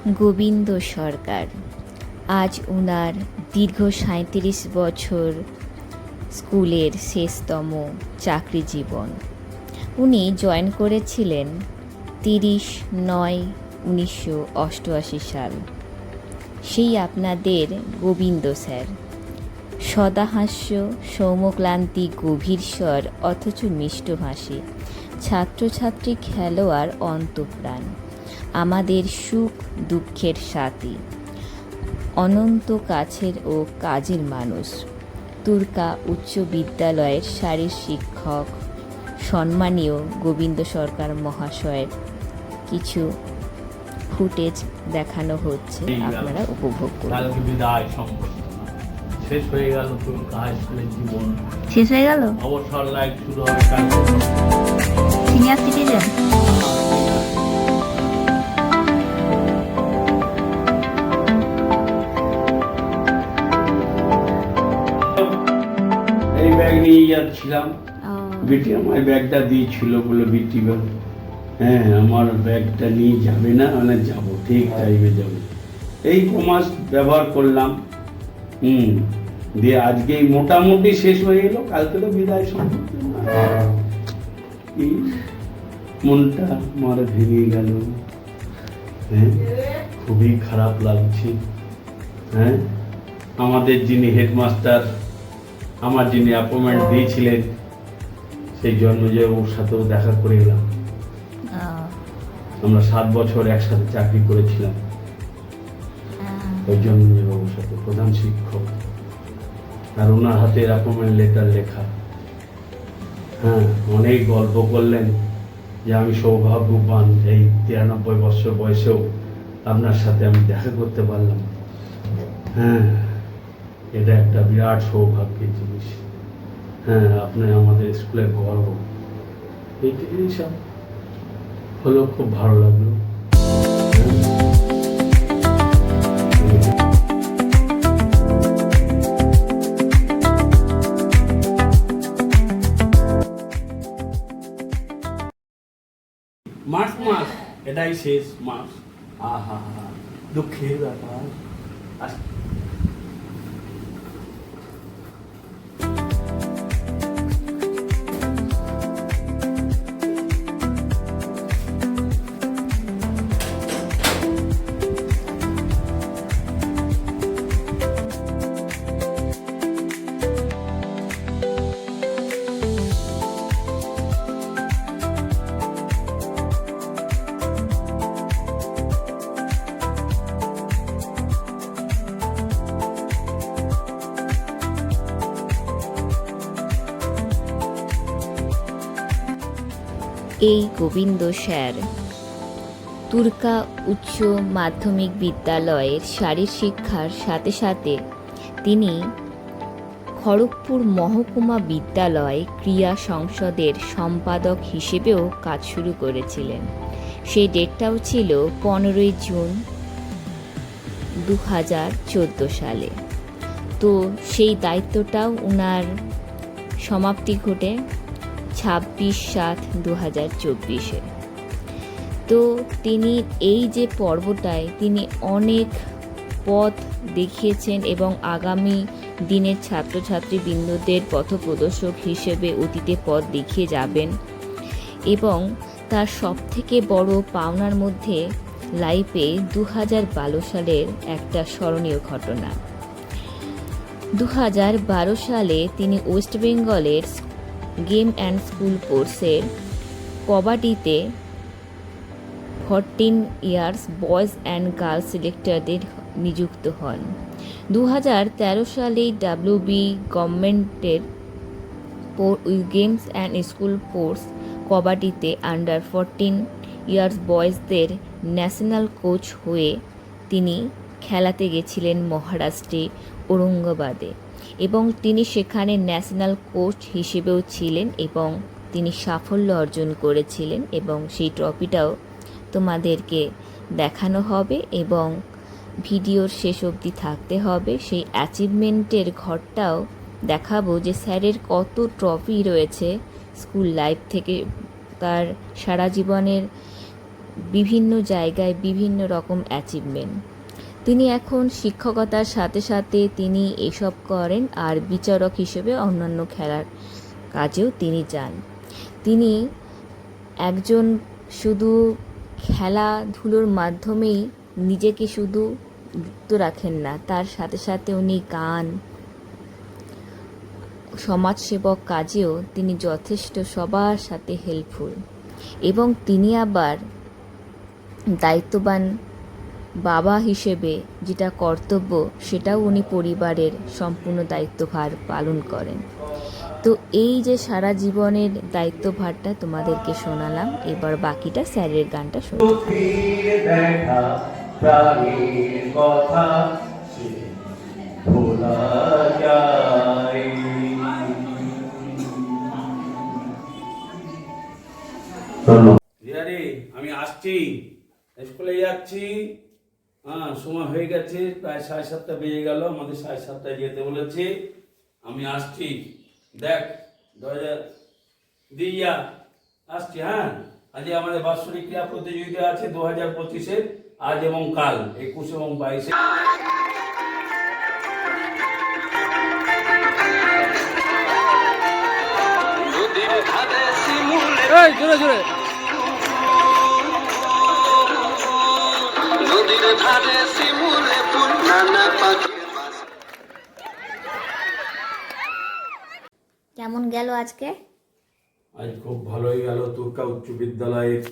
গোবিন্দ সরকার। আজ ওনার দীর্ঘ ৩৭ বছর স্কুলের শেষতম চাকরি জীবন। উনি জয়েন করেছিলেন ৩০/৯/১৯৮৮ সাল। সেই আপনাদের গোবিন্দ স্যার। সদাহাস্য, সৌম্যক্লান্তি, গভীর স্বর অথচ মিষ্টভাষী, ছাত্রছাত্রী, খেলোয়াড়, অন্তঃপ্রাণ, আমাদের সুখ দুঃখের সাথী, অনন্ত কাছের ও কাজের মানুষ। তুরকা উচ্চ বিদ্যালয়ের শারীর শিক্ষক সম্মানীয় গোবিন্দ সরকার মহাশয়ের কিছু ফুটেজ দেখানো হচ্ছে, আপনারা উপভোগ করুন। শেষ হয়ে গেল তুরকা হাই স্কুলের জীবন, শেষ হয়ে গেল। অবসর লাইফ শুরু হবে সিনিয়র সিটিজেন। এই ব্যাগ নিয়ে যাচ্ছিলাম, বিটি আমার ব্যাগটা দিয়েছিল বলে বিটি হ্যাঁ আমার ব্যাগটা নিয়ে যাবে না, মানে যাবো, ঠিক টাইমে যাবো। এই কমাস ব্যবহার করলাম, দিয়ে আজকেই মোটামুটি শেষ হয়ে গেল। কালকে তো বিদায় সম্পর্কে মনটা আমার ভেঙে গেল। হ্যাঁ, খুবই খারাপ লাগছে। হ্যাঁ, আমাদের যিনি হেডমাস্টার, আমার যিনি অ্যাপয়েন্টমেন্ট দিয়েছিলেন, সেই জন্য যে ওর সাথেও দেখা করে এলাম। আমরা 7 বছর একসাথে চাকরি করেছিলাম, ওই জন্য ওর সাথে প্রধান শিক্ষক, আর ওনার হাতে অ্যাপয়েন্টমেন্ট লেটার লেখা। হ্যাঁ, অনেক গল্প করলেন যে আমি সৌভাগ্যবান, এই 93 বছর বয়সেও আপনার সাথে আমি দেখা করতে পারলাম। হ্যাঁ, এটা একটা বিরাট সৌভাগ্যের জিনিস। হ্যাঁ, আপনি আমাদের স্কুলের গর্ব। এইসব হলো, খুব ভালো লাগলো। মার্চ মাস, এটাই শেষ মাস। আহা, দুঃখের ব্যাপার। এই গোবিন্দ স্যার তুরকা উচ্চ মাধ্যমিক বিদ্যালয়ের শারীর শিক্ষার সাথে সাথে তিনি খড়গপুর মহকুমা বিদ্যালয় ক্রীড়া সংসদের সম্পাদক হিসেবেও কাজ শুরু করেছিলেন। সেই ডেটটাও ছিল 15 জুন 2014 সালে। তো সেই দায়িত্বটাও ওনার সমাপ্তি ঘটে 26/7/2024-এ। তো তিনি এই যে পর্বটায় তিনি অনেক পথ দেখিয়েছেন এবং আগামী দিনের ছাত্রছাত্রীবৃন্দদের পথপ্রদর্শক হিসেবে অতীতে পথ দেখিয়ে যাবেন। এবং তার সবথেকে বড় পাওনার মধ্যে লাইফে 2012 সালের একটা স্মরণীয় ঘটনা। 2012 সালে তিনি ওয়েস্ট বেঙ্গলের গেম অ্যান্ড স্কুল স্পোর্টসের কবাডিতে 14 ইয়ার্স বয়েজ অ্যান্ড গার্লস সিলেক্টরদের নিযুক্ত হন। 2013 সালে WB গভর্নমেন্টের গেমস অ্যান্ড স্কুল স্পোর্টস কবাডিতে আন্ডার 14 ইয়ার্স বয়েজদের ন্যাশনাল কোচ হয়ে তিনি খেলাতে গেছিলেন মহারাষ্ট্রে ঔরঙ্গাবাদে, এবং তিনি সেখানে ন্যাশনাল কোচ হিসেবেও ছিলেন এবং তিনি সাফল্য অর্জন করেছিলেন। এবং সেই ট্রফিটাও তোমাদেরকে দেখানো হবে এবং ভিডিওর শেষ অবধি থাকতে হবে। সেই অ্যাচিভমেন্টের ঘরটাও দেখাবো যে স্যারের কত ট্রফি রয়েছে স্কুল লাইফ থেকে, তার সারা জীবনের বিভিন্ন জায়গায় বিভিন্ন রকম অ্যাচিভমেন্ট। তিনি এখন শিক্ষকতার সাথে সাথে তিনি এসব করেন, আর বিচারক হিসেবে অন্যান্য খেলার কাজেও তিনি যান। তিনি একজন শুধু খেলাধুলোর মাধ্যমেই নিজেকে শুধু যুক্ত রাখেন না, তার সাথে সাথে উনি গান, সমাজসেবক কাজেও তিনি যথেষ্ট সবার সাথে হেল্পফুল, এবং তিনি আবার দায়িত্ববান বাবা হিসেবে যেটা কর্তব্য সেটাও উনি পরিবারের সম্পূর্ণ দায়িত্বভার পালন করেন। তো এই যে সারা জীবনের দায়িত্বভারটা তোমাদেরকে শোনালাম, এবার বাকিটা স্যারের গানটা শোনালাম। আমি আসছি, স্কুলে যাচ্ছি। হ্যাঁ, সময় হয়ে গেছে, প্রায় 7:30 বেজে গেল, আমাদের 7:30 যেতে বলেছে। আমি আসছি, দেখ দরজা দিয়া আসছি। হ্যাঁ, আজকে আমাদের বাৎসরিক ক্রীড়া প্রতিযোগিতা আছে 2025-এর, আজ এবং কাল 21 এবং 22-এ। জোরে জোরে কেমন গেল আজকে? আজ খুব ভালোই গেল। তুর্কা উচ্চ বিদ্যালয়ের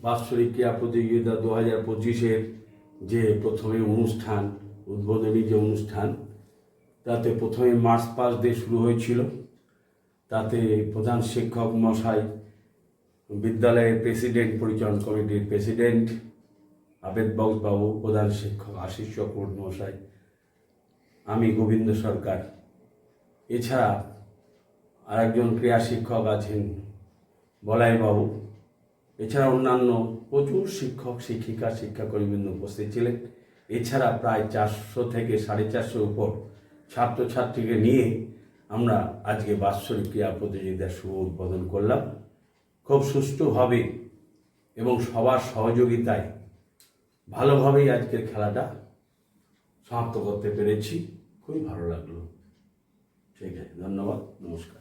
বাৎসরিক ক্রীড়া প্রতিযোগিতা 2025-এর যে প্রথমে অনুষ্ঠান, উদ্বোধনী যে অনুষ্ঠান, তাতে প্রথমে মার্চ পাস্ট দিয়ে শুরু হয়েছিল। তাতে প্রধান শিক্ষক মশাই, বিদ্যালয়ের প্রেসিডেন্ট, পরিচালন কমিটির প্রেসিডেন্ট আবেদ বাবু, প্রধান শিক্ষক আশিস চক্রবর্তী মশাই, আমি গোবিন্দ সরকার, এছাড়া আরেকজন ক্রীড়া শিক্ষক আছেন বলাই বাবু, এছাড়া অন্যান্য প্রচুর শিক্ষক শিক্ষিকা শিক্ষাকর্মীবৃন্দ উপস্থিত ছিলেন। এছাড়া প্রায় 400 থেকে 450 উপর ছাত্রছাত্রীকে নিয়ে আমরা আজকে বাৎসরিক ক্রীড়া প্রতিযোগিতার শুভ উদ্বোধন করলাম। খুব সুষ্ঠুভাবে এবং সবার সহযোগিতায় ভালোভাবেই আজকের খেলাটা সমাপ্ত করতে পেরেছি। খুবই ভালো লাগলো। ঠিক আছে, ধন্যবাদ, নমস্কার।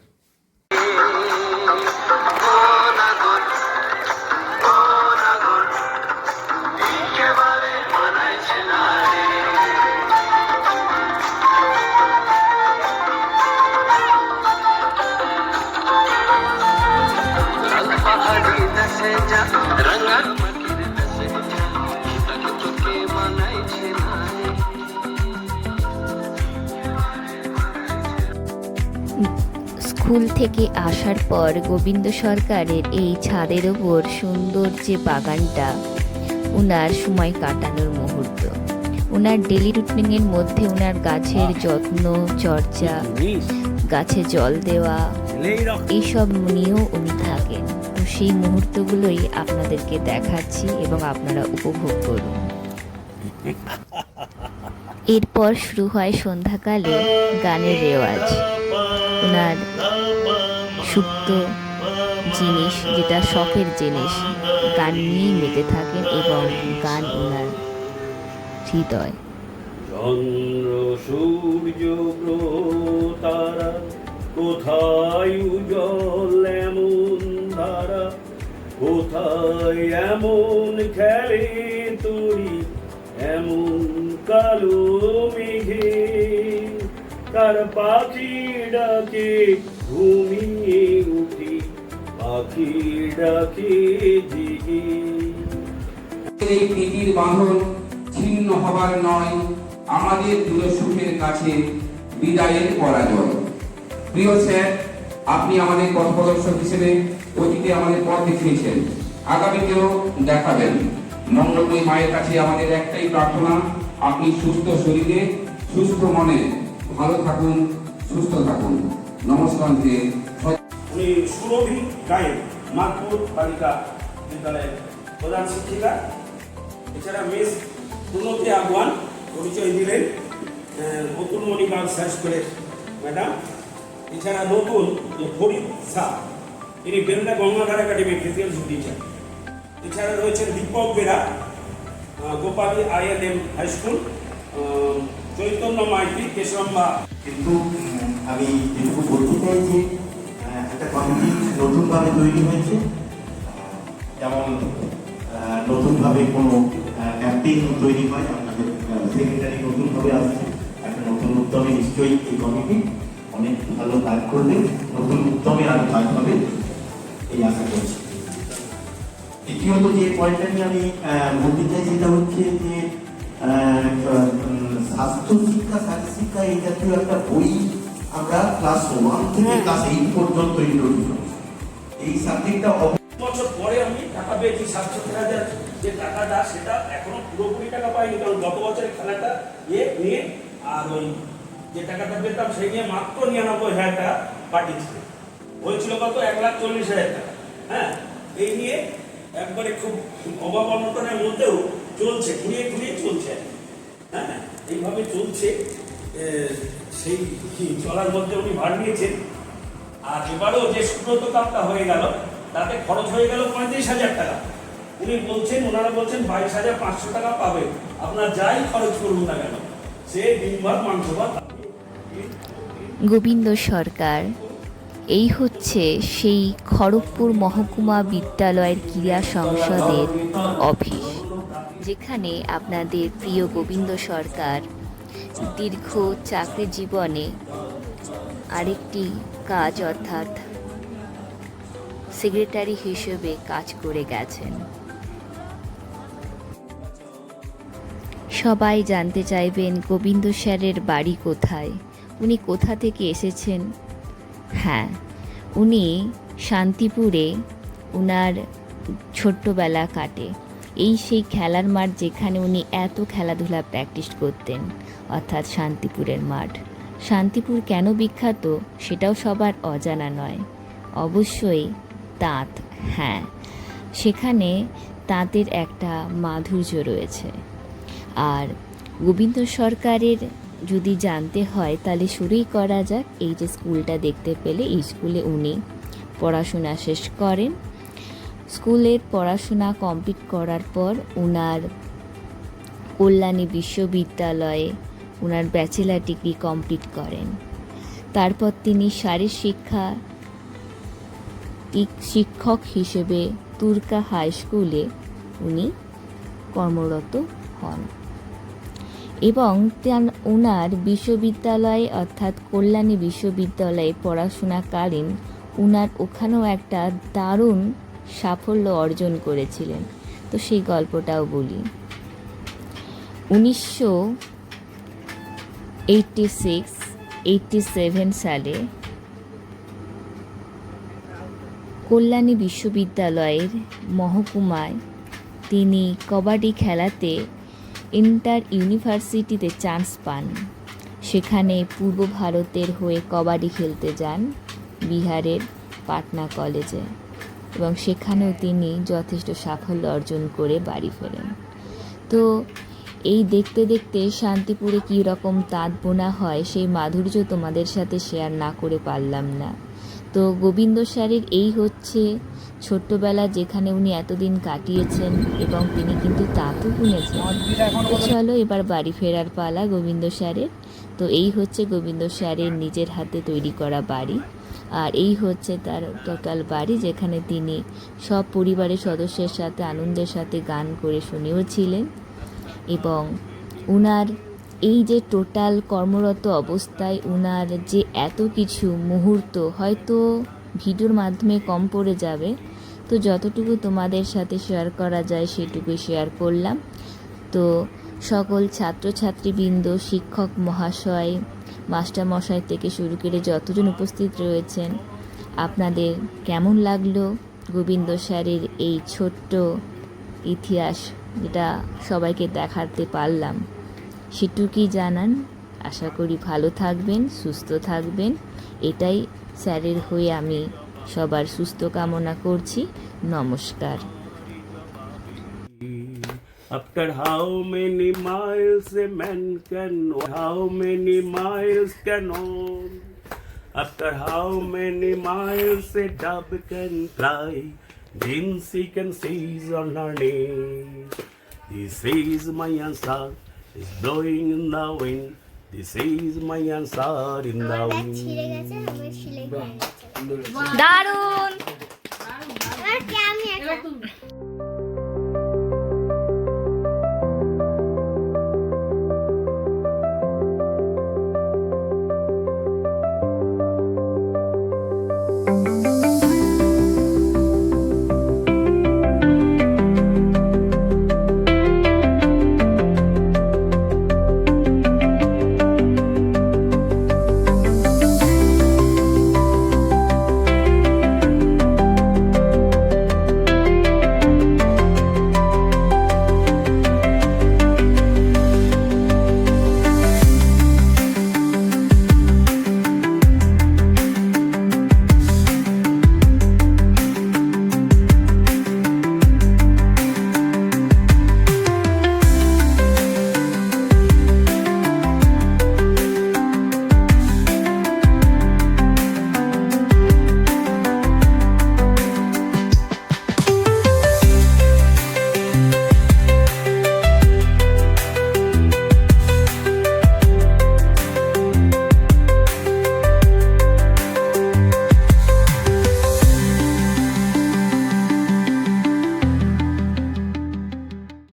স্কুল থেকে আসার পর গোবিন্দ সরকারের এই ছাদের ওপর সুন্দর যে বাগানটা, ওনার সময় কাটানোর মুহূর্ত, ওনার ডেলি রুটিনের মধ্যে ওনার গাছের যত্ন চর্চা, গাছে জল দেওয়া, এইসব নিয়েও উনি থাকেন। তো সেই মুহূর্তগুলোই আপনাদেরকে দেখাচ্ছি এবং আপনারা উপভোগ করুন। এরপর শুরু হয় সন্ধ্যাকালে গানের রেওয়াজ। ওনার সুপ্ত জিনিস, যেটা শখের জিনিস, গান নিয়েই মেতে থাকেন এবং গান ওনার হৃদয়। চন্দ্র সূর্য তারা কোথায় উজ্জ্বল এমন ধারা, কোথায় এমন খেলে তরি এমন কালো মেঘে, কার পাখি ডাকে ঘুমিয়ে উঠি, পাখি ডাকে জেগে। এই প্রীতির বাঁধন ছিন্ন হবার নয়, আমাদের প্রিয় সুখের কাছে বিদায়ের পরাজয়। প্রিয় স্যার, আপনি আমাদের পথপ্রদর্শক হিসেবে অতীতে আমাদের পথ দেখিয়েছেন, আগামীতেও দেখাবেন। মঙ্গলময়ী মায়ের কাছে আমাদের একটাই প্রার্থনা, আপনি সুস্থ শরীরে সুস্থ মনে ভালো থাকুন, সুস্থ থাকুন। নমস্কার। উনি সুরভি গায়েন, মাদপুর বালিকা বিদ্যালয়ের প্রধান শিক্ষিকা। এছাড়া মিস উন্নতি আগুয়ান পরিচয় দিলেন, অতুলমণি গার্লস হাই স্কুলের ম্যাডাম। এছাড়া নতুন ফরিদ শাহ, ইনি বেলদা গঙ্গাধার একাডেমির ফিজিক্যাল টিচার। এছাড়া রয়েছেন Dipak Bera, Gopali ILM high school, Chaitanya Maity, Kesharamba. কিন্তু আমি যেটুকু বলতে চাই যে একটা কমিটি নতুনভাবে তৈরি হয়েছে, যেমন নতুনভাবে কোনো ক্যাম্পেইন তৈরি হয়, আপনাদের সেক্রেটারি নতুনভাবে আসছে, একটা নতুন উদ্যমে নিশ্চয়ই এই কমিটি অনেক ভালো কাজ করবে, নতুন উদ্যমে আরো কাজ হবে এই আশা করছি। দ্বিতীয়ত যে পয়েন্টটা নিয়ে আমি বলতে চাই সেটা হচ্ছে যে স্বাস্থ্য শিক্ষা, শারীরিক শিক্ষা এই জাতীয় একটা বই আমরা ক্লাস 1 থেকে ক্লাস 8 পর্যন্ত ইন্ট্রোডিউস করি। এই সাবজেক্টটা বছর পরে আমি টাকা পেয়েছি 700,000, যে টাকাটা সেটা এখনো পুরোপুরি টাকা পাইনি, কারণ গত বছরের খেলাটা নিয়ে আর ওই যে টাকাটা পেতাম সেই নিয়ে মাত্র 99,000 টাকা পাঠিয়েছিল, হয়েছিল কত 1,40,000 টাকা। হ্যাঁ, এই নিয়ে একবারে খুব অভাব অনটনের মধ্যেও চলছে, ঘুরিয়ে চলছে। হ্যাঁ, এইভাবে চলছে, সেই চলার মধ্যে উনি ভাগ নিয়েছেন। আর এবারেও যে সুব্রত কাপটা হয়ে গেল তাতে খরচ হয়ে গেল 35,000 টাকা। ওনারা বলছেন 22,500 টাকা পাবে, আপনার যাই খরচ করুন না কেন, সে ডিম ভাত মাংস ভাত। গোবিন্দ সরকার, এই হচ্ছে সেই খড়গপুর মহকুমা বিদ্যালয়ের ক্রীড়া সংসদের অফিস, যেখানে আপনাদের প্রিয় গোবিন্দ সরকার দীর্ঘ চাকরি জীবনে আরেকটি কাজ অর্থাৎ সেক্রেটারি হিসেবে কাজ করে গেছেন। সবাই জানতে চাইবেন গোবিন্দ স্যারের বাড়ি কোথায়, উনি কোথা থেকে এসেছেন। হ্যাঁ, উনি শান্তিপুরে উনার ছোট্টবেলা কাটে। এই সেই খেলার মাঠ যেখানে উনি এত খেলাধুলা প্র্যাকটিস করতেন, অর্থাৎ শান্তিপুরের মাঠ। শান্তিপুর কেন বিখ্যাত সেটাও সবার অজানা নয়, অবশ্যই তাঁত। হ্যাঁ, সেখানে তাঁতের একটা মাধুর্য রয়েছে। আর গোবিন্দ সরকারের যদি জানতে হয় তাহলে শুরুই করা যাক। এই যে স্কুলটা দেখতে পেলে, এই স্কুলে উনি পড়াশোনা শেষ করেন। স্কুলের পড়াশোনা কমপ্লিট করার পর উনার কল্যাণী বিশ্ববিদ্যালয়ে উনার ব্যাচেলার ডিগ্রি কমপ্লিট করেন। তারপর তিনি শারীরিক শিক্ষা শিক্ষক হিসেবে তুরকা হাই স্কুলে উনি কর্মরত হন এবং ওনার বিশ্ববিদ্যালয়ে অর্থাৎ কল্যাণী বিশ্ববিদ্যালয়ে পড়াশোনাকালীন উনার ওখানেও একটা দারুণ সাফল্য অর্জন করেছিলেন। তো সেই গল্পটাও বলি। 1986-87 সালে কল্যাণী বিশ্ববিদ্যালয়ের মহকুমায় তিনি কবাডি খেলাতে ইন্টার ইউনিভার্সিটিতে চান্স পান। সেখানে পূর্ব ভারতের হয়ে কবাডি খেলতে যান বিহারের পাটনা কলেজে এবং সেখানেও তিনি যথেষ্ট সাফল্য অর্জন করে বাড়ি ফেরেন। তো এই দেখতে দেখতে শান্তিপুরে কী রকম তাঁত বোনা হয় সেই মাধুর্য তোমাদের সাথে শেয়ার না করে পারলাম না। তো গোবিন্দ স্যারের এই হচ্ছে ছোট্টবেলা যেখানে উনি এতদিন কাটিয়েছেন এবং তিনি কিন্তু তাঁতও বুনেছেন। তো চলো এবার বাড়ি ফেরার পালা গোবিন্দ স্যারের। তো এই হচ্ছে গোবিন্দ স্যারের নিজের হাতে তৈরি করা বাড়ি, আর এই হচ্ছে তার টোটাল বাড়ি যেখানে তিনি সব পরিবারের সদস্যের সাথে আনন্দের সাথে গান করে শুনেওছিলেন। এবং উনার এই যে টোটাল কর্মরত অবস্থায় উনার যে এত কিছু মুহূর্ত হয়তো ভিডিওর মাধ্যমে কম পড়ে যাবে, তো যতটুকু তোমাদের সাথে শেয়ার করা যায় সেটুকুই শেয়ার করলাম। তো সকল ছাত্রছাত্রীবৃন্দ, শিক্ষক মহাশয়, মাস্টারমশাই থেকে শুরু করে যতজন উপস্থিত রয়েছেন, আপনাদের কেমন লাগলো গোবিন্দ স্যারের এই ছোট্ট ইতিহাস যেটা সবাইকে দেখাতে পারলাম সেটুকুই জানান। আশা করি ভালো থাকবেন, সুস্থ থাকবেন, এটাই স্যারের হয়ে আমি সবার সুস্থ কামনা করছি। নমস্কার। After how many miles a man can walk, how many miles can on? After how many miles a dove can fly, Then she can seize on her knees. This is my answer, is blowing in the wind. This is my answer in the আমার bag wind. ছিঁড়ে গেছে, আমার সিলাই হয়ে গেছে। দারুণ। এবার কি আমি একটা